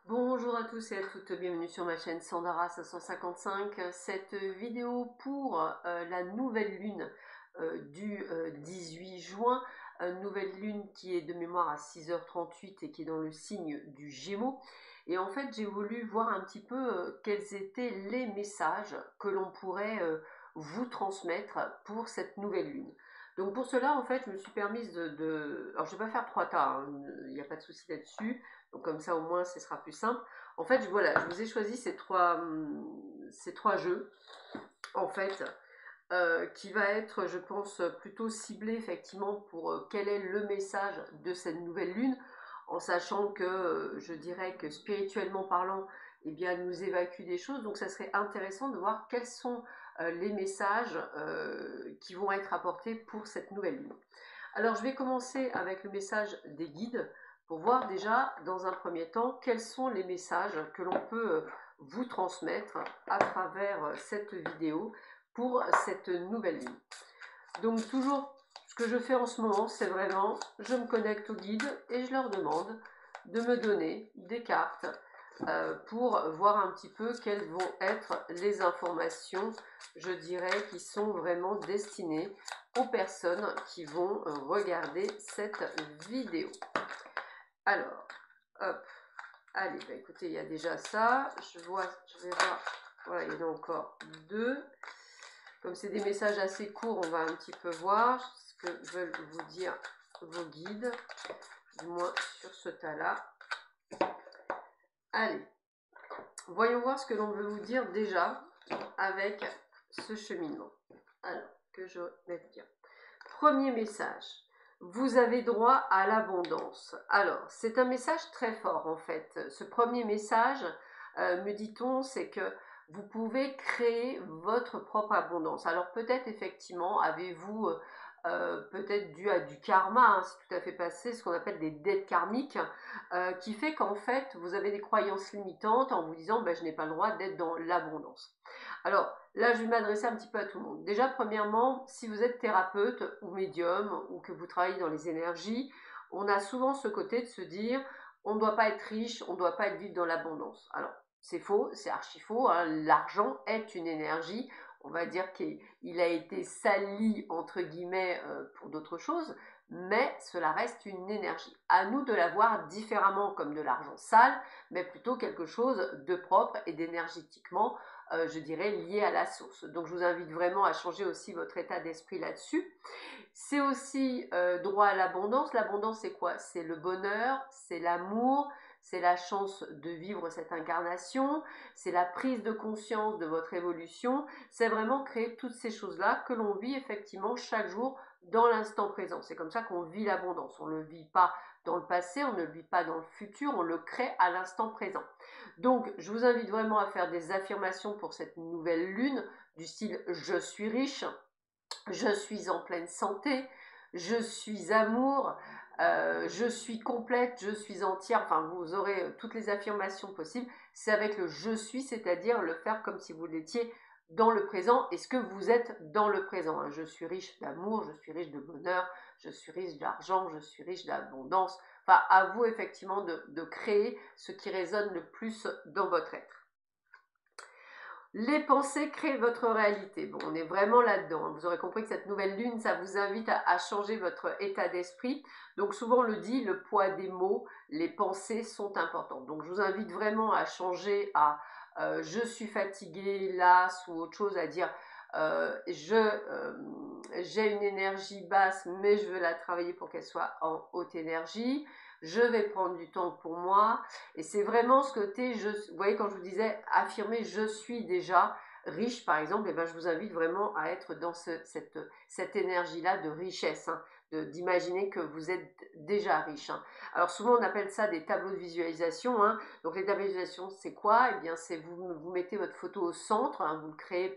Bonjour à tous et à toutes, bienvenue sur ma chaîne Sandara 555. Cette vidéo pour la nouvelle lune du 18 juin, nouvelle lune qui est de mémoire à 6h38 et qui est dans le signe du Gémeaux. Et en fait, j'ai voulu voir un petit peu quels étaient les messages que l'on pourrait vous transmettre pour cette nouvelle lune. Donc pour cela, en fait, je me suis permise Alors, je ne vais pas faire trois tas, hein, il n'y a pas de souci là-dessus. Donc comme ça, au moins, ce sera plus simple. En fait, voilà, je vous ai choisi ces trois jeux, en fait, qui va être, je pense, plutôt ciblé, effectivement, pour quel est le message de cette nouvelle lune, en sachant que, je dirais que spirituellement parlant, eh bien, elle nous évacue des choses. Donc, ça serait intéressant de voir quels sont les messages qui vont être apportés pour cette nouvelle lune. Alors, je vais commencer avec le message des guides pour voir déjà, dans un premier temps, quels sont les messages que l'on peut vous transmettre à travers cette vidéo pour cette nouvelle lune. Donc, toujours, ce que je fais en ce moment, c'est vraiment, je me connecte aux guides et je leur demande de me donner des cartes pour voir un petit peu quelles vont être les informations, je dirais, qui sont vraiment destinées aux personnes qui vont regarder cette vidéo. Alors, hop, allez, bah écoutez, il y a déjà ça, je vais voir, voilà, il y en a encore deux. Comme c'est des messages assez courts, on va un petit peu voir ce que veulent vous dire vos guides, du moins sur ce tas-là. Allez, voyons voir ce que l'on veut vous dire déjà avec ce cheminement. Alors, que je mette bien. Premier message. Vous avez droit à l'abondance. Alors, c'est un message très fort en fait. Ce premier message, me dit-on, c'est que vous pouvez créer votre propre abondance. Alors peut-être effectivement, avez-vous peut-être dû à du karma, hein, c'est tout à fait passé, ce qu'on appelle des dettes karmiques, qui fait qu'en fait, vous avez des croyances limitantes en vous disant ben, je n'ai pas le droit d'être dans l'abondance. Alors là, je vais m'adresser un petit peu à tout le monde. Déjà, premièrement, si vous êtes thérapeute ou médium ou que vous travaillez dans les énergies, on a souvent ce côté de se dire on ne doit pas être riche, on ne doit pas être vivre dans l'abondance. Alors, c'est faux, c'est archi faux, hein. L'argent est une énergie, on va dire qu'il a été sali, entre guillemets, pour d'autres choses, mais cela reste une énergie. À nous de la voir différemment comme de l'argent sale, mais plutôt quelque chose de propre et d'énergétiquement, je dirais, lié à la source. Donc je vous invite vraiment à changer aussi votre état d'esprit là-dessus. C'est aussi droit à l'abondance. L'abondance, c'est quoi? C'est le bonheur, c'est l'amour, c'est la chance de vivre cette incarnation, c'est la prise de conscience de votre évolution, c'est vraiment créer toutes ces choses-là que l'on vit effectivement chaque jour dans l'instant présent. C'est comme ça qu'on vit l'abondance. On ne le vit pas dans le passé, on ne le vit pas dans le futur, on le crée à l'instant présent. Donc, je vous invite vraiment à faire des affirmations pour cette nouvelle lune du style « je suis riche », je suis en pleine santé, je suis amour, je suis complète, je suis entière, enfin vous aurez toutes les affirmations possibles, c'est avec le je suis, c'est-à-dire le faire comme si vous l'étiez dans le présent. Est-ce que vous êtes dans le présent, hein? Je suis riche d'amour, je suis riche de bonheur, je suis riche d'argent, je suis riche d'abondance. Enfin, à vous effectivement de créer ce qui résonne le plus dans votre être. Les pensées créent votre réalité. Bon, on est vraiment là-dedans. Vous aurez compris que cette nouvelle lune, ça vous invite à changer votre état d'esprit. Donc souvent on le dit, le poids des mots, les pensées sont importantes. Donc je vous invite vraiment à changer à je suis fatiguée, lasse ou autre chose, à dire j'ai une énergie basse, mais je veux la travailler pour qu'elle soit en haute énergie. Je vais prendre du temps pour moi. Et c'est vraiment ce côté, vous voyez, quand je vous disais affirmer je suis déjà riche, par exemple, et ben, je vous invite vraiment à être dans cette énergie-là de richesse, hein, d'imaginer que vous êtes déjà riche. Hein. Alors souvent, on appelle ça des tableaux de visualisation. Hein. Donc les tableaux de visualisation, c'est quoi? Eh bien, c'est vous mettez votre photo au centre, hein, vous le créez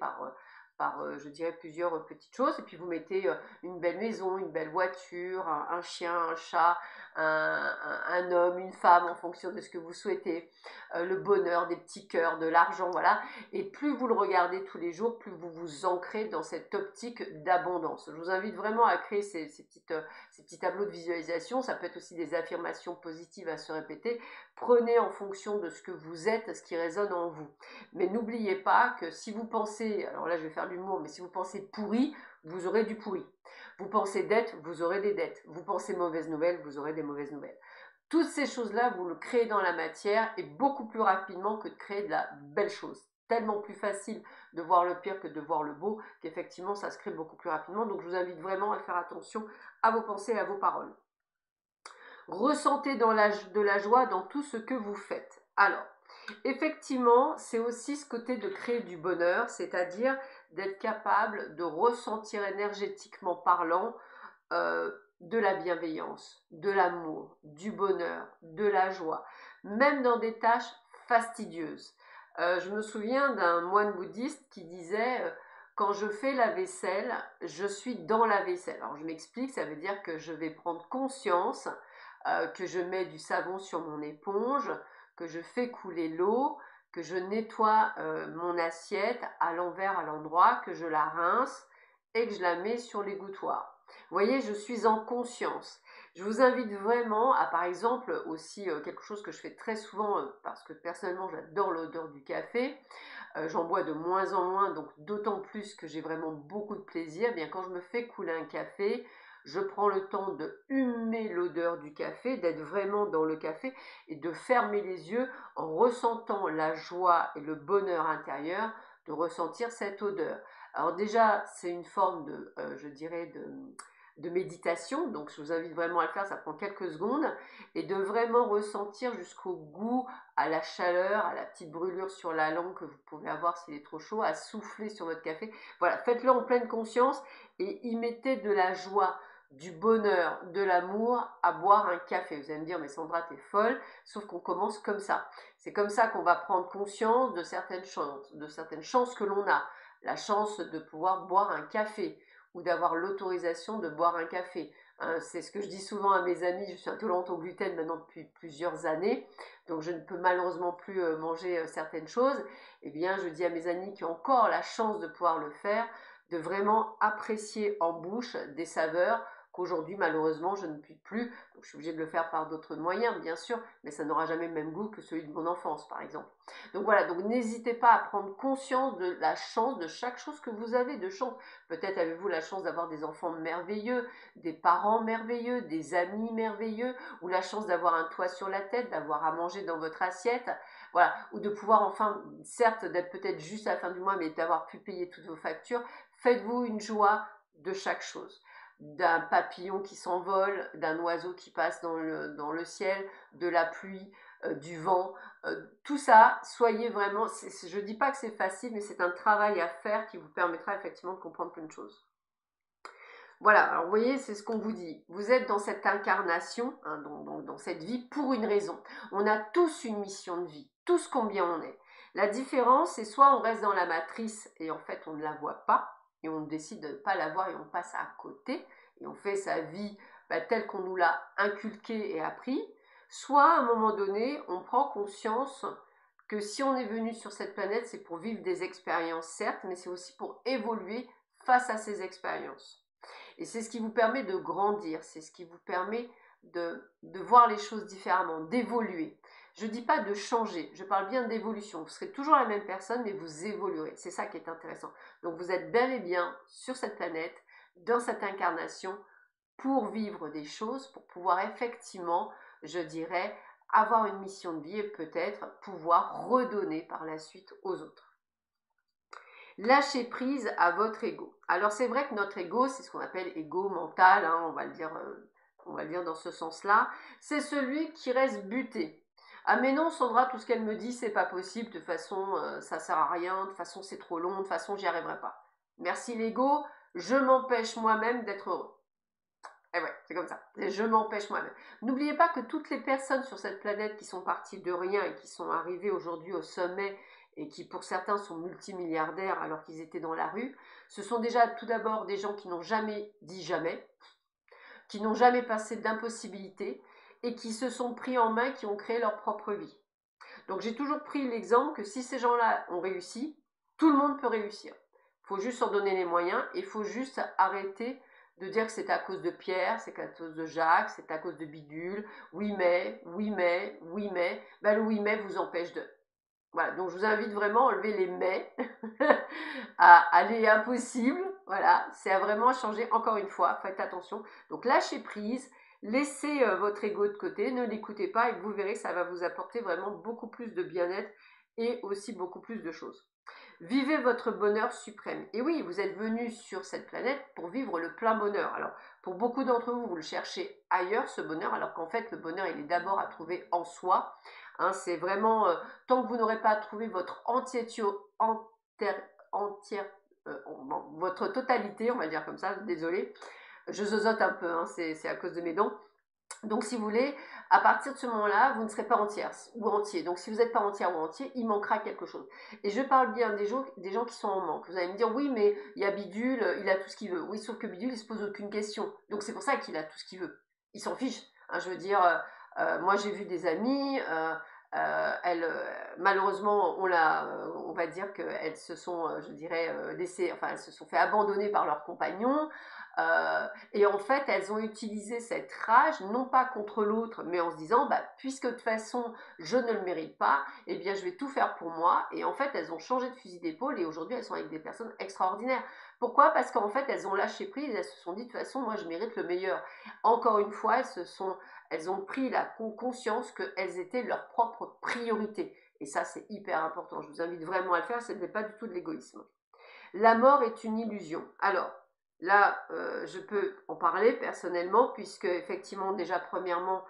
je dirais, plusieurs petites choses. Et puis vous mettez une belle maison, une belle voiture, un chien, un chat, un homme, une femme, en fonction de ce que vous souhaitez, le bonheur, des petits cœurs, de l'argent, voilà. Et plus vous le regardez tous les jours, plus vous vous ancrez dans cette optique d'abondance. Je vous invite vraiment à créer ces petits tableaux de visualisation. Ça peut être aussi des affirmations positives à se répéter. Prenez en fonction de ce que vous êtes, ce qui résonne en vous. Mais n'oubliez pas que si vous pensez, alors là je vais faire l'humour, mais si vous pensez pourri, vous aurez du pourri. Vous pensez dette, vous aurez des dettes. Vous pensez mauvaise nouvelle, vous aurez des mauvaises nouvelles. Toutes ces choses-là, vous le créez dans la matière et beaucoup plus rapidement que de créer de la belle chose. Tellement plus facile de voir le pire que de voir le beau, qu'effectivement ça se crée beaucoup plus rapidement. Donc je vous invite vraiment à faire attention à vos pensées et à vos paroles. Ressentez de la joie dans tout ce que vous faites. Alors, effectivement, c'est aussi ce côté de créer du bonheur, c'est-à-dire d'être capable de ressentir énergétiquement parlant de la bienveillance, de l'amour, du bonheur, de la joie, même dans des tâches fastidieuses. Je me souviens d'un moine bouddhiste qui disait quand je fais la vaisselle, je suis dans la vaisselle. Alors je m'explique, ça veut dire que je vais prendre conscience que je mets du savon sur mon éponge, que je fais couler l'eau, que je nettoie mon assiette à l'envers, à l'endroit, que je la rince et que je la mets sur l'égouttoir. Vous voyez, je suis en conscience. Je vous invite vraiment à, par exemple, aussi quelque chose que je fais très souvent, parce que personnellement j'adore l'odeur du café. J'en bois de moins en moins, donc d'autant plus que j'ai vraiment beaucoup de plaisir. Eh bien, quand je me fais couler un café, je prends le temps de humer l'odeur du café, d'être vraiment dans le café et de fermer les yeux en ressentant la joie et le bonheur intérieur de ressentir cette odeur. Alors déjà, c'est une forme de, je dirais, de méditation, donc je vous invite vraiment à le faire, ça prend quelques secondes, et de vraiment ressentir jusqu'au goût, à la chaleur, à la petite brûlure sur la langue que vous pouvez avoir s'il est trop chaud, à souffler sur votre café. Voilà, faites-le en pleine conscience et y mettez de la joie, du bonheur, de l'amour à boire un café. Vous allez me dire, mais Sandra, t'es folle, sauf qu'on commence comme ça. C'est comme ça qu'on va prendre conscience de certaines chances que l'on a. La chance de pouvoir boire un café ou d'avoir l'autorisation de boire un café. Hein, c'est ce que je dis souvent à mes amis, je suis intolérante au gluten maintenant depuis plusieurs années, donc je ne peux malheureusement plus manger certaines choses. Eh bien, je dis à mes amis qui ont encore la chance de pouvoir le faire, de vraiment apprécier en bouche des saveurs qu'aujourd'hui malheureusement je ne puis plus, donc je suis obligée de le faire par d'autres moyens bien sûr, mais ça n'aura jamais le même goût que celui de mon enfance par exemple. Donc voilà, donc n'hésitez pas à prendre conscience de la chance, de chaque chose que vous avez de chance. Peut-être avez-vous la chance d'avoir des enfants merveilleux, des parents merveilleux, des amis merveilleux, ou la chance d'avoir un toit sur la tête, d'avoir à manger dans votre assiette, voilà, ou de pouvoir enfin, certes d'être peut-être juste à la fin du mois, mais d'avoir pu payer toutes vos factures. Faites-vous une joie de chaque chose, d'un papillon qui s'envole, d'un oiseau qui passe dans le ciel, de la pluie, du vent, tout ça, soyez vraiment, je ne dis pas que c'est facile, mais c'est un travail à faire qui vous permettra effectivement de comprendre plein de choses. Voilà, alors vous voyez, c'est ce qu'on vous dit. Vous êtes dans cette incarnation, hein, dans cette vie pour une raison. On a tous une mission de vie, tous combien on est. La différence, c'est soit on reste dans la matrice et en fait on ne la voit pas, et on décide de ne pas la voir et on passe à côté, et on fait sa vie telle qu'on nous l'a inculquée et appris, soit à un moment donné, on prend conscience que si on est venu sur cette planète, c'est pour vivre des expériences, certes, mais c'est aussi pour évoluer face à ces expériences. Et c'est ce qui vous permet de grandir, c'est ce qui vous permet de voir les choses différemment, d'évoluer. Je ne dis pas de changer, je parle bien d'évolution. Vous serez toujours la même personne, mais vous évoluerez. C'est ça qui est intéressant. Donc vous êtes bel et bien sur cette planète, dans cette incarnation, pour vivre des choses, pour pouvoir effectivement, je dirais, avoir une mission de vie et peut-être pouvoir redonner par la suite aux autres. Lâchez prise à votre ego. Alors c'est vrai que notre ego, c'est ce qu'on appelle ego mental, hein, on va le dire dans ce sens-là, c'est celui qui reste buté. Ah mais non Sandra, tout ce qu'elle me dit, c'est pas possible, de toute façon ça sert à rien, de toute façon c'est trop long, de toute façon j'y arriverai pas. Merci l'ego, je m'empêche moi-même d'être heureux. Et ouais, c'est comme ça, je m'empêche moi-même. N'oubliez pas que toutes les personnes sur cette planète qui sont parties de rien et qui sont arrivées aujourd'hui au sommet et qui pour certains sont multimilliardaires alors qu'ils étaient dans la rue, ce sont déjà tout d'abord des gens qui n'ont jamais dit jamais, qui n'ont jamais passé d'impossibilité et qui se sont pris en main, qui ont créé leur propre vie. Donc j'ai toujours pris l'exemple que si ces gens-là ont réussi, tout le monde peut réussir. Il faut juste en donner les moyens et il faut juste arrêter de dire que c'est à cause de Pierre, c'est à cause de Jacques, c'est à cause de Bidule, oui mais, oui mais, oui mais, ben le oui mais vous empêche de... Voilà, donc je vous invite vraiment à enlever les mais, à les impossibles, voilà, c'est à vraiment changer encore une fois, faites attention. Donc lâchez prise, laissez votre ego de côté, ne l'écoutez pas et vous verrez, ça va vous apporter vraiment beaucoup plus de bien-être et aussi beaucoup plus de choses. Vivez votre bonheur suprême. Et oui, vous êtes venu sur cette planète pour vivre le plein bonheur. Alors, pour beaucoup d'entre vous, vous le cherchez ailleurs, ce bonheur, alors qu'en fait, le bonheur, il est d'abord à trouver en soi. Hein, c'est vraiment, tant que vous n'aurez pas trouvé votre votre totalité, on va dire comme ça, désolé, je zozote un peu, hein, c'est à cause de mes dents. Donc, si vous voulez, à partir de ce moment-là, vous ne serez pas entière ou entier. Donc, si vous n'êtes pas entière ou entier, il manquera quelque chose. Et je parle bien des gens qui sont en manque. Vous allez me dire, oui, mais il y a Bidule, il a tout ce qu'il veut. Oui, sauf que Bidule, il se pose aucune question. Donc, c'est pour ça qu'il a tout ce qu'il veut. Il s'en fiche. Hein, je veux dire, moi, j'ai vu des amis, malheureusement, on va dire qu'elles se sont, je dirais, laissées, enfin, elles se sont fait abandonner par leurs compagnons. Et en fait, elles ont utilisé cette rage, non pas contre l'autre, mais en se disant, bah, puisque de toute façon, je ne le mérite pas, eh bien, je vais tout faire pour moi. Et en fait, elles ont changé de fusil d'épaule et aujourd'hui, elles sont avec des personnes extraordinaires. Pourquoi? Parce qu'en fait, elles ont lâché prise, elles se sont dit, de toute façon, moi, je mérite le meilleur. Encore une fois, elles ont pris la conscience qu'elles étaient leur propre priorité. Et ça, c'est hyper important. Je vous invite vraiment à le faire, ce n'est pas du tout de l'égoïsme. La mort est une illusion. Alors, là, je peux en parler personnellement, puisque effectivement, déjà, premièrement,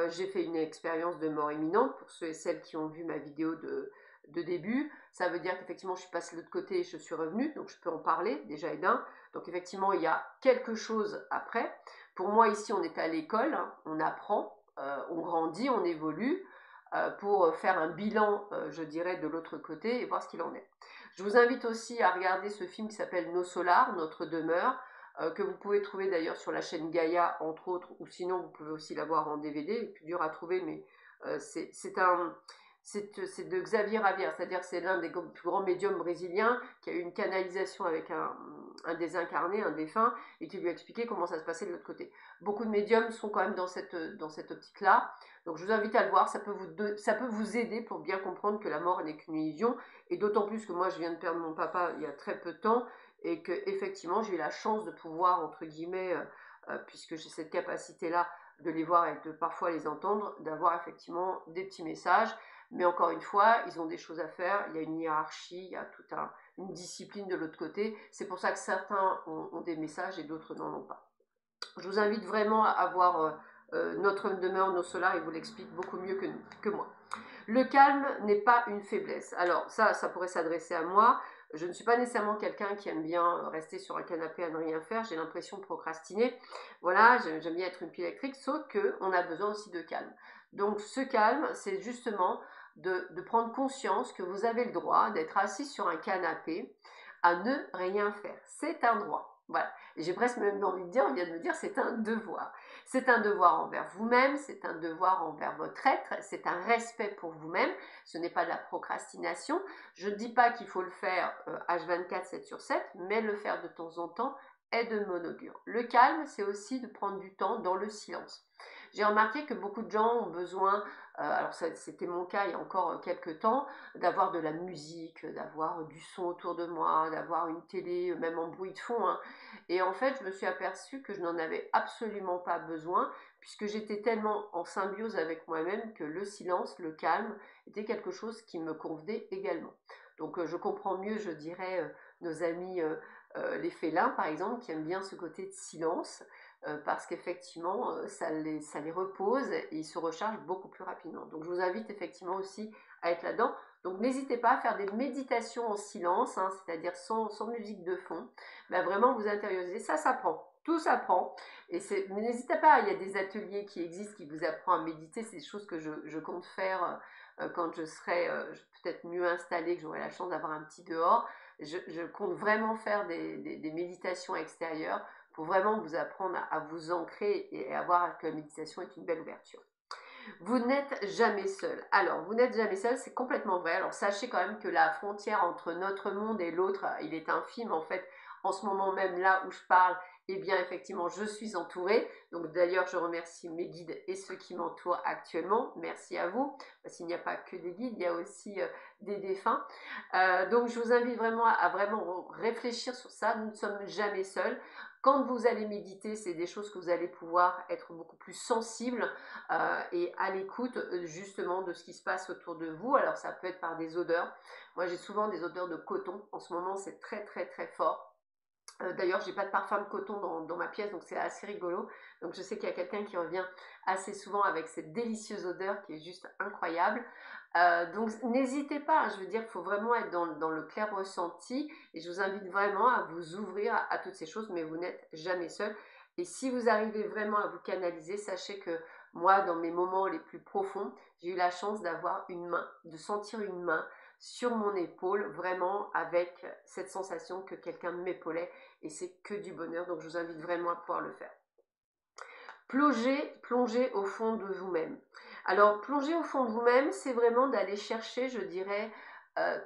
j'ai fait une expérience de mort imminente, pour ceux et celles qui ont vu ma vidéo de début. Ça veut dire qu'effectivement, je suis passée de l'autre côté et je suis revenue, donc je peux en parler, déjà et d'un. Donc effectivement, il y a quelque chose après. Pour moi, ici, on est à l'école, hein, on apprend, on grandit, on évolue, pour faire un bilan, je dirais, de l'autre côté et voir ce qu'il en est. Je vous invite aussi à regarder ce film qui s'appelle Nos Solars, Notre Demeure, que vous pouvez trouver d'ailleurs sur la chaîne Gaïa, entre autres, ou sinon vous pouvez aussi l'avoir en DVD, c'est plus dur à trouver, mais c'est de Xavier Ravière, c'est-à-dire c'est l'un des plus grands médiums brésiliens qui a eu une canalisation avec un désincarné, un défunt, et qui lui a expliqué comment ça se passait de l'autre côté. Beaucoup de médiums sont quand même dans cette optique-là, donc je vous invite à le voir, ça peut vous aider pour bien comprendre que la mort n'est qu'une illusion, et d'autant plus que moi je viens de perdre mon papa il y a très peu de temps, et que effectivement j'ai eu la chance de pouvoir, entre guillemets, puisque j'ai cette capacité-là de les voir et de parfois les entendre, d'avoir effectivement des petits messages. Mais encore une fois, ils ont des choses à faire, il y a une hiérarchie, il y a toute une discipline de l'autre côté. C'est pour ça que certains ont des messages et d'autres n'en ont pas. Je vous invite vraiment à voir Notre Demeure, Nos Solars, il vous l'explique beaucoup mieux que moi. Le calme n'est pas une faiblesse. Alors ça pourrait s'adresser à moi. Je ne suis pas nécessairement quelqu'un qui aime bien rester sur un canapé à ne rien faire. J'ai l'impression de procrastiner. Voilà, j'aime bien être une pile électrique, sauf qu'on a besoin aussi de calme. Donc ce calme, c'est justement de prendre conscience que vous avez le droit d'être assis sur un canapé à ne rien faire. C'est un droit. Voilà. J'ai presque même envie de dire, on vient de me dire, c'est un devoir. C'est un devoir envers vous-même, c'est un devoir envers votre être, c'est un respect pour vous-même. Ce n'est pas de la procrastination. Je ne dis pas qu'il faut le faire H24, 7 sur 7, mais le faire de temps en temps est de mon augure. Le calme, c'est aussi de prendre du temps dans le silence. J'ai remarqué que beaucoup de gens ont besoin, alors c'était mon cas il y a encore quelques temps, d'avoir de la musique, d'avoir du son autour de moi, d'avoir une télé, même en bruit de fond. Hein. Et en fait, je me suis aperçue que je n'en avais absolument pas besoin, puisque j'étais tellement en symbiose avec moi-même que le silence, le calme, était quelque chose qui me convenait également. Donc je comprends mieux, je dirais, nos amis les félins, par exemple, qui aiment bien ce côté de silence, parce qu'effectivement, ça les repose et ils se rechargent beaucoup plus rapidement. Donc je vous invite effectivement aussi à être là-dedans. Donc n'hésitez pas à faire des méditations en silence, hein, c'est-à-dire sans musique de fond. Ben, vraiment vous intérioriser, ça s'apprend. tout s'apprend. Et mais n'hésitez pas, il y a des ateliers qui existent qui vous apprennent à méditer. C'est des choses que je compte faire quand je serai peut-être mieux installée, que j'aurai la chance d'avoir un petit dehors. Je compte vraiment faire des méditations extérieures pour vraiment vous apprendre à vous ancrer et à voir que la méditation est une belle ouverture. Vous n'êtes jamais seul. Alors, vous n'êtes jamais seul, c'est complètement vrai. Alors, sachez quand même que la frontière entre notre monde et l'autre, il est infime. En fait, en ce moment même, là où je parle, eh bien, effectivement, je suis entourée. Donc, d'ailleurs, je remercie mes guides et ceux qui m'entourent actuellement. Merci à vous. Parce qu'il n'y a pas que des guides, il y a aussi des défunts. Donc, je vous invite vraiment à vraiment réfléchir sur ça. Nous ne sommes jamais seuls. Quand vous allez méditer, c'est des choses que vous allez pouvoir être beaucoup plus sensible et à l'écoute justement de ce qui se passe autour de vous. Alors ça peut être par des odeurs. Moi j'ai souvent des odeurs de coton. En ce moment c'est très très très fort. D'ailleurs, j'ai pas de parfum de coton dans ma pièce, donc c'est assez rigolo. Donc je sais qu'il y a quelqu'un qui revient assez souvent avec cette délicieuse odeur qui est juste incroyable. Donc n'hésitez pas, hein, je veux dire, il faut vraiment être dans le clair ressenti. Et je vous invite vraiment à vous ouvrir à toutes ces choses, mais vous n'êtes jamais seul. Et si vous arrivez vraiment à vous canaliser, sachez que moi, dans mes moments les plus profonds, j'ai eu la chance d'avoir une main, de sentir une main sur mon épaule, vraiment avec cette sensation que quelqu'un m'épaulait, et c'est que du bonheur. Donc je vous invite vraiment à pouvoir le faire. Plongez au fond de vous-même. Alors plonger au fond de vous-même, c'est vraiment d'aller chercher, je dirais,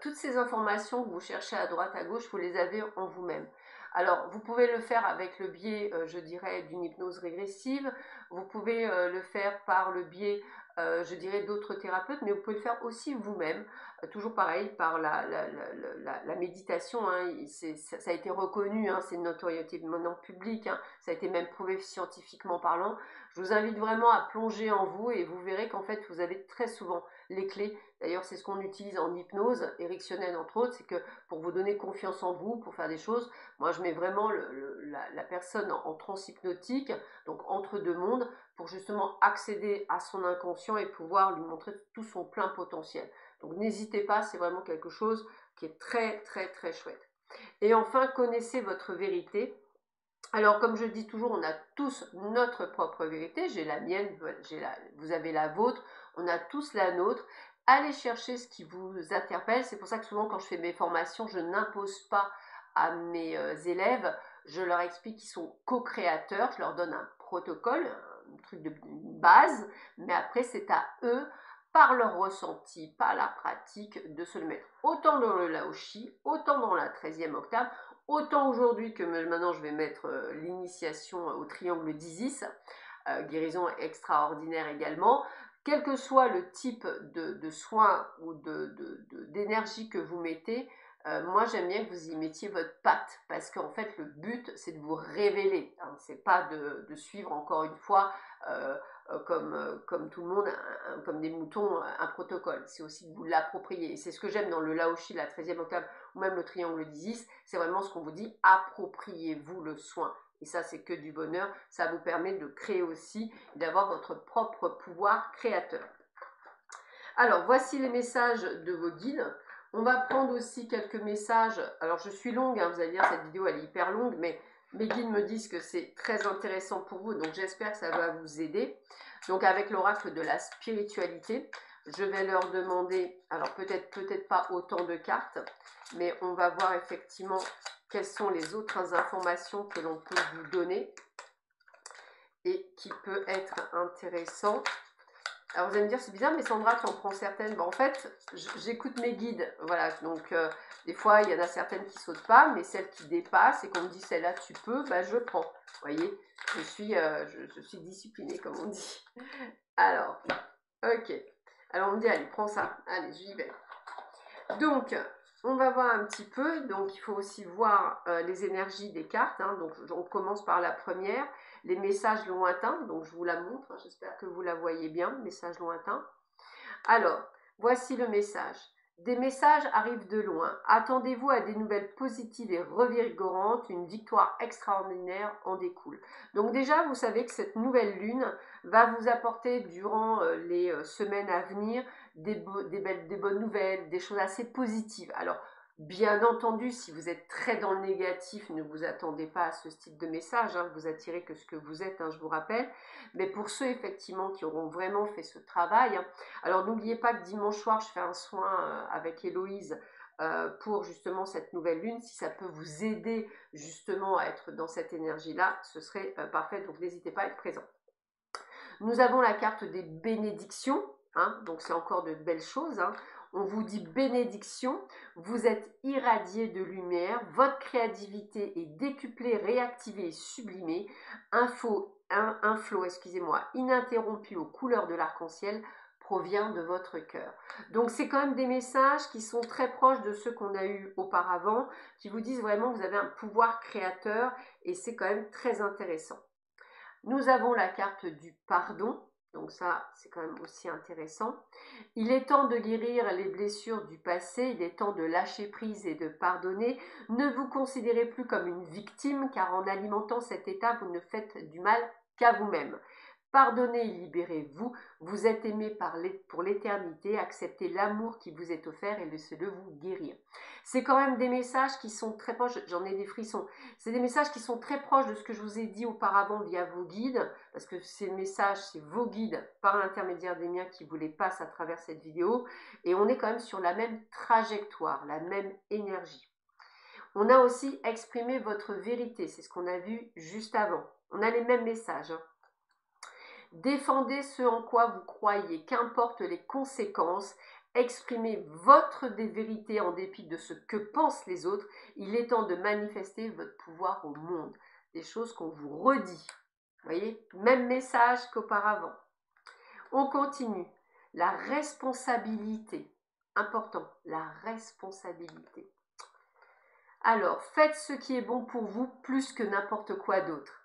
toutes ces informations que vous cherchez à droite, à gauche, vous les avez en vous-même. Alors, vous pouvez le faire avec le biais, je dirais, d'une hypnose régressive. Vous pouvez le faire par le biais, je dirais, d'autres thérapeutes, mais vous pouvez le faire aussi vous-même. Toujours pareil, par la méditation. Hein, ça a été reconnu, hein, c'est une notoriété maintenant publique. Hein, ça a été même prouvé scientifiquement parlant. Je vous invite vraiment à plonger en vous et vous verrez qu'en fait, vous avez très souvent les clés. D'ailleurs, c'est ce qu'on utilise en hypnose, Ericksonen entre autres, c'est que pour vous donner confiance en vous, pour faire des choses, moi je mets vraiment la personne en transe hypnotique, donc entre deux mondes, pour justement accéder à son inconscient et pouvoir lui montrer tout son plein potentiel. Donc n'hésitez pas, c'est vraiment quelque chose qui est très très très chouette. Et enfin, connaissez votre vérité. Alors, comme je dis toujours, on a tous notre propre vérité. J'ai la mienne, vous avez la vôtre, on a tous la nôtre. Allez chercher ce qui vous interpelle. C'est pour ça que souvent, quand je fais mes formations, je n'impose pas à mes élèves. Je leur explique qu'ils sont co-créateurs. Je leur donne un protocole, un truc de base. Mais après, c'est à eux, par leur ressenti, par la pratique, de se le mettre autant dans le Laoshi, autant dans la 13e octave, autant aujourd'hui que maintenant je vais mettre l'initiation au triangle d'Isis, guérison extraordinaire également. Quel que soit le type de soin ou d'énergie que vous mettez, moi j'aime bien que vous y mettiez votre patte, parce qu'en fait le but c'est de vous révéler, hein, c'est pas de suivre encore une fois comme tout le monde, comme des moutons, un protocole. C'est aussi de vous l'approprier. Et c'est ce que j'aime dans le Laoshi, la 13e octave, ou même le triangle d'Isis, c'est vraiment ce qu'on vous dit, appropriez-vous le soin. Et ça, c'est que du bonheur. Ça vous permet de créer aussi, d'avoir votre propre pouvoir créateur. Alors, voici les messages de vos guides. On va prendre aussi quelques messages. Alors, je suis longue, hein, vous allez dire, cette vidéo, elle est hyper longue, mais mes guides me disent que c'est très intéressant pour vous, donc j'espère que ça va vous aider. Donc, avec l'oracle de la spiritualité, je vais leur demander, alors peut-être pas autant de cartes, mais on va voir effectivement quelles sont les autres informations que l'on peut vous donner et qui peut être intéressant. Alors vous allez me dire, c'est bizarre, mais Sandra, tu en prends certaines. Bon, en fait, j'écoute mes guides, voilà, donc des fois, il y en a certaines qui ne sautent pas, mais celles qui dépassent et qu'on me dit, celle-là, tu peux, bah, je prends. Vous voyez, je suis disciplinée, comme on dit. Alors, ok. Alors, on me dit, allez, prends ça. Allez, j'y vais. Donc, on va voir un petit peu. Donc, il faut aussi voir les énergies des cartes. Hein. Donc, on commence par la première. Les messages lointains, donc je vous la montre, j'espère que vous la voyez bien, message lointain. Alors, voici le message. Des messages arrivent de loin. Attendez-vous à des nouvelles positives et revigorantes, une victoire extraordinaire en découle. Donc déjà, vous savez que cette nouvelle lune va vous apporter durant les semaines à venir des bonnes nouvelles, des choses assez positives. Alors, Bien entendu, si vous êtes très dans le négatif, ne vous attendez pas à ce style de message, hein, vous attirez que ce que vous êtes, hein, je vous rappelle. Mais pour ceux effectivement qui auront vraiment fait ce travail, hein, alors n'oubliez pas que dimanche soir, je fais un soin avec Héloïse pour justement cette nouvelle lune. Si ça peut vous aider justement à être dans cette énergie-là, ce serait parfait, donc n'hésitez pas à être présent. Nous avons la carte des bénédictions, hein, donc c'est encore de belles choses, hein. On vous dit bénédiction, vous êtes irradié de lumière, votre créativité est décuplée, réactivée et sublimée, un flow, excusez-moi, ininterrompu aux couleurs de l'arc-en-ciel provient de votre cœur. Donc c'est quand même des messages qui sont très proches de ceux qu'on a eus auparavant, qui vous disent vraiment que vous avez un pouvoir créateur et c'est quand même très intéressant. Nous avons la carte du pardon, donc ça c'est quand même aussi intéressant. Il est temps de guérir les blessures du passé, il est temps de lâcher prise et de pardonner. Ne vous considérez plus comme une victime car en alimentant cet état, vous ne faites du mal qu'à vous-même. Pardonnez et libérez-vous, vous êtes aimé pour l'éternité, acceptez l'amour qui vous est offert et laissez-le vous guérir. C'est quand même des messages qui sont très proches, j'en ai des frissons, c'est des messages qui sont très proches de ce que je vous ai dit auparavant via vos guides, parce que ces messages, c'est vos guides par l'intermédiaire des miens qui vous les passent à travers cette vidéo, et on est quand même sur la même trajectoire, la même énergie. On a aussi exprimé votre vérité, c'est ce qu'on a vu juste avant. On a les mêmes messages, hein. Défendez ce en quoi vous croyez, qu'importe les conséquences, exprimez votre vérité en dépit de ce que pensent les autres. Il est temps de manifester votre pouvoir au monde. Des choses qu'on vous redit. Vous voyez, même message qu'auparavant. On continue. La responsabilité. Important, la responsabilité. Alors, faites ce qui est bon pour vous plus que n'importe quoi d'autre.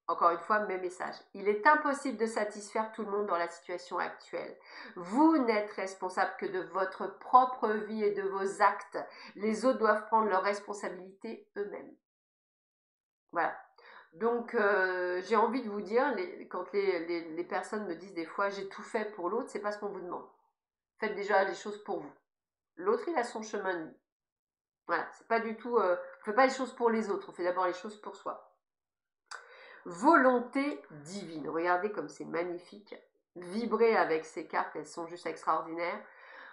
Encore une fois, même message. Il est impossible de satisfaire tout le monde dans la situation actuelle. Vous n'êtes responsable que de votre propre vie et de vos actes. Les autres doivent prendre leurs responsabilités eux-mêmes. Voilà. Donc, j'ai envie de vous dire, quand les personnes me disent des fois « j'ai tout fait pour l'autre », c'est pas ce qu'on vous demande. Faites déjà les choses pour vous. L'autre, il a son chemin de vie. Voilà, c'est pas du tout... on ne fait pas les choses pour les autres, on fait d'abord les choses pour soi. Volonté divine. Regardez comme c'est magnifique. Vibrez avec ces cartes, elles sont juste extraordinaires.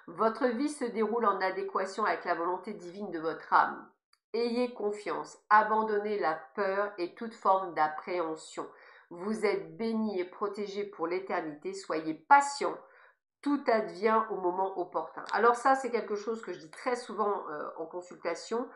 Votre vie se déroule en adéquation avec la volonté divine de votre âme. Ayez confiance, abandonnez la peur et toute forme d'appréhension. Vous êtes béni et protégé pour l'éternité. Soyez patient. Tout advient au moment opportun. Alors ça, c'est quelque chose que je dis très souvent en consultation.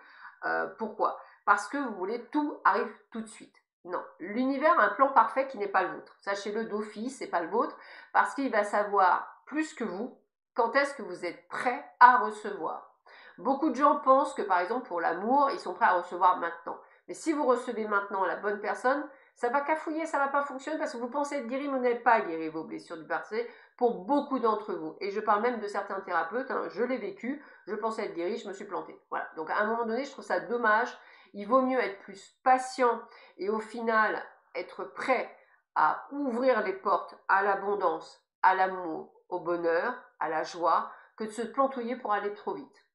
Pourquoi? Parce que vous voulez tout arrive tout de suite. Non, l'univers a un plan parfait qui n'est pas le vôtre. Sachez-le d'office, c'est pas le vôtre, parce qu'il va savoir plus que vous quand est-ce que vous êtes prêt à recevoir. Beaucoup de gens pensent que par exemple pour l'amour, ils sont prêts à recevoir maintenant. Mais si vous recevez maintenant la bonne personne, ça va cafouiller, ça va pas fonctionner parce que vous pensez être guéri, mais vous n'êtes pas guéri vos blessures du passé pour beaucoup d'entre vous. Et je parle même de certains thérapeutes, hein, je l'ai vécu, je pensais être guéri, je me suis plantée. Voilà. Donc à un moment donné, je trouve ça dommage. Il vaut mieux être plus patient et au final être prêt à ouvrir les portes à l'abondance, à l'amour, au bonheur, à la joie, que de se plantouiller pour aller trop vite.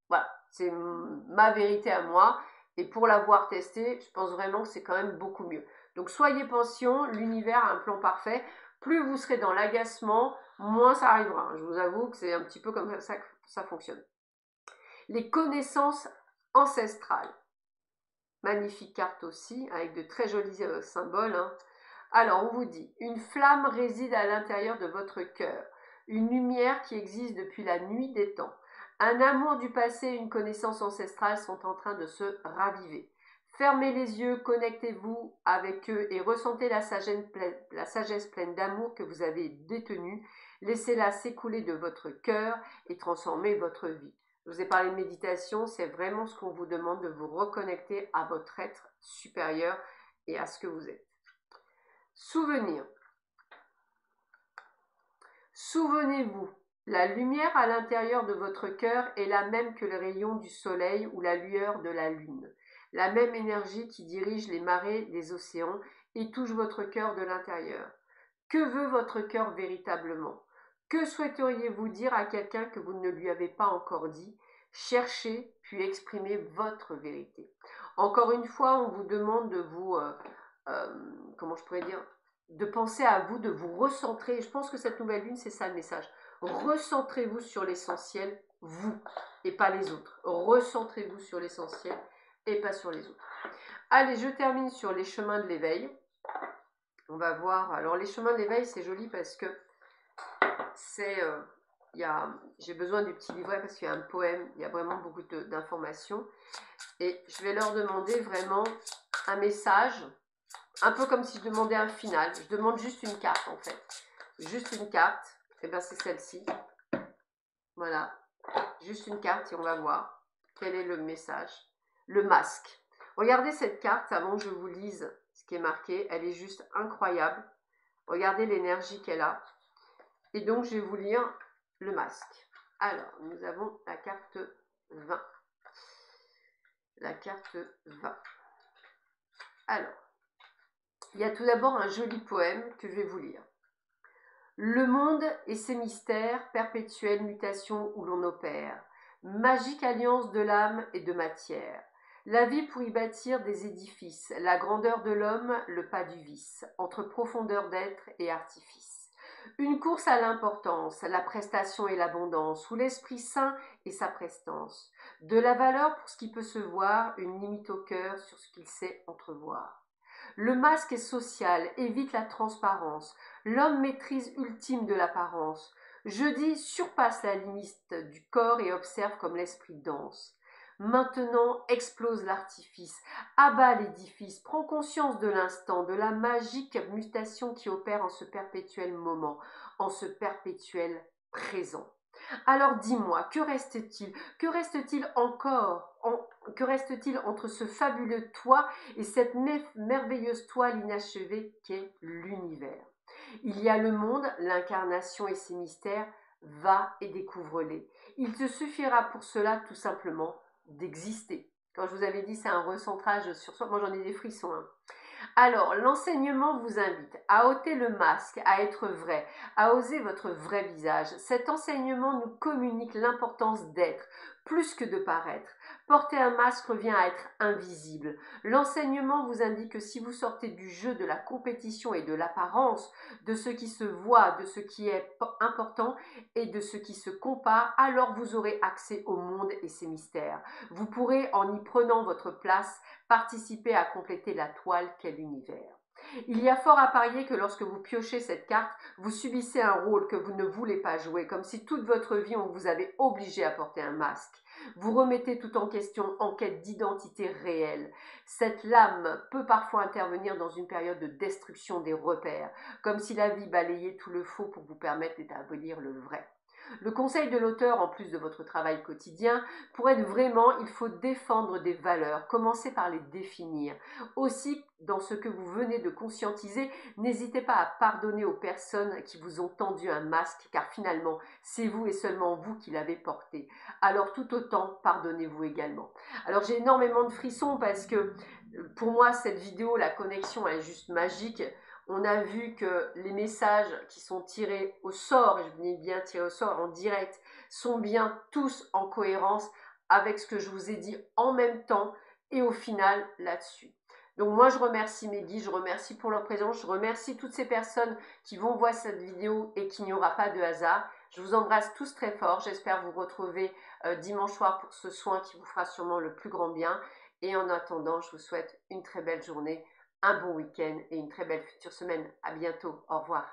Voilà, c'est ma vérité à moi. Et pour l'avoir testé, je pense vraiment que c'est quand même beaucoup mieux. Donc soyez patient, l'univers a un plan parfait. Plus vous serez dans l'agacement, moins ça arrivera. Je vous avoue que c'est un petit peu comme ça que ça fonctionne. Les connaissances ancestrales. Magnifique carte aussi, avec de très jolis symboles, hein. Alors, on vous dit, une flamme réside à l'intérieur de votre cœur, une lumière qui existe depuis la nuit des temps. Un amour du passé et une connaissance ancestrale sont en train de se raviver. Fermez les yeux, connectez-vous avec eux et ressentez la sagesse pleine d'amour que vous avez détenue. Laissez-la s'écouler de votre cœur et transformer votre vie. Je vous ai parlé de méditation, c'est vraiment ce qu'on vous demande, de vous reconnecter à votre être supérieur et à ce que vous êtes. Souvenir. Souvenez-vous, la lumière à l'intérieur de votre cœur est la même que le rayon du soleil ou la lueur de la lune. La même énergie qui dirige les marées des océans et touche votre cœur de l'intérieur. Que veut votre cœur véritablement? Que souhaiteriez-vous dire à quelqu'un que vous ne lui avez pas encore dit? cherchez puis exprimez votre vérité. Encore une fois, on vous demande de vous, comment je pourrais dire, de penser à vous, de vous recentrer. Je pense que cette nouvelle lune, c'est ça le message. Recentrez-vous sur l'essentiel, vous, et pas les autres. Recentrez-vous sur l'essentiel et pas sur les autres. Allez, je termine sur les chemins de l'éveil. On va voir. Alors, les chemins de l'éveil, c'est joli parce que c'est... j'ai besoin du petit livret parce qu'il y a un poème, il y a vraiment beaucoup d'informations. Et je vais leur demander vraiment un message, un peu comme si je demandais un final. Je demande juste une carte en fait. Juste une carte. Et bien c'est celle-ci. Voilà. Juste une carte et on va voir quel est le message. Le masque. Regardez cette carte avant que je vous lise ce qui est marqué. Elle est juste incroyable. Regardez l'énergie qu'elle a. Et donc je vais vous lire le masque. Alors, nous avons la carte 20. La carte 20. Alors, il y a tout d'abord un joli poème que je vais vous lire. Le monde et ses mystères, perpétuelle mutation où l'on opère, magique alliance de l'âme et de matière. La vie pour y bâtir des édifices, la grandeur de l'homme, le pas du vice, entre profondeur d'être et artifice. Une course à l'importance, la prestation et l'abondance, où l'esprit saint et sa prestance. De la valeur pour ce qui peut se voir, une limite au cœur sur ce qu'il sait entrevoir. Le masque est social, évite la transparence. L'homme maîtrise ultime de l'apparence. Jeudi surpasse la limite du corps et observe comme l'esprit danse. Maintenant explose l'artifice, abat l'édifice, prend conscience de l'instant, de la magique mutation qui opère en ce perpétuel moment, en ce perpétuel présent. Alors dis-moi, que reste-t-il? Que reste-t-il encore? Que reste-t-il entre ce fabuleux toit et cette merveilleuse toile inachevée qu'est l'univers? Il y a le monde, l'incarnation et ses mystères, va et découvre-les. Il te suffira pour cela tout simplement d'exister. Quand je vous avais dit c'est un recentrage sur soi, moi j'en ai des frissons. Hein. Alors, l'enseignement vous invite à ôter le masque, à être vrai, à oser votre vrai visage. Cet enseignement nous communique l'importance d'être, plus que de paraître. Porter un masque revient à être invisible. L'enseignement vous indique que si vous sortez du jeu de la compétition et de l'apparence, de ce qui se voit, de ce qui est important et de ce qui se compare, alors vous aurez accès au monde et ses mystères. Vous pourrez, en y prenant votre place, participer à compléter la toile qu'est l'univers. Il y a fort à parier que lorsque vous piochez cette carte, vous subissez un rôle que vous ne voulez pas jouer, comme si toute votre vie on vous avait obligé à porter un masque. Vous remettez tout en question en quête d'identité réelle. Cette lame peut parfois intervenir dans une période de destruction des repères, comme si la vie balayait tout le faux pour vous permettre d'établir le vrai. Le conseil de l'auteur, en plus de votre travail quotidien, pour être vraiment, il faut défendre des valeurs, commencez par les définir. Aussi, dans ce que vous venez de conscientiser, n'hésitez pas à pardonner aux personnes qui vous ont tendu un masque, car finalement, c'est vous et seulement vous qui l'avez porté. Alors tout autant, pardonnez-vous également. Alors j'ai énormément de frissons parce que pour moi, cette vidéo, la connexion, elle est juste magique. On a vu que les messages qui sont tirés au sort, et je dis bien tirés au sort en direct, sont bien tous en cohérence avec ce que je vous ai dit en même temps et au final là-dessus. Donc moi je remercie mes guides, je remercie pour leur présence, je remercie toutes ces personnes qui vont voir cette vidéo et qu'il n'y aura pas de hasard. Je vous embrasse tous très fort, j'espère vous retrouver dimanche soir pour ce soin qui vous fera sûrement le plus grand bien. Et en attendant, je vous souhaite une très belle journée, un bon week-end et une très belle future semaine. À bientôt. Au revoir.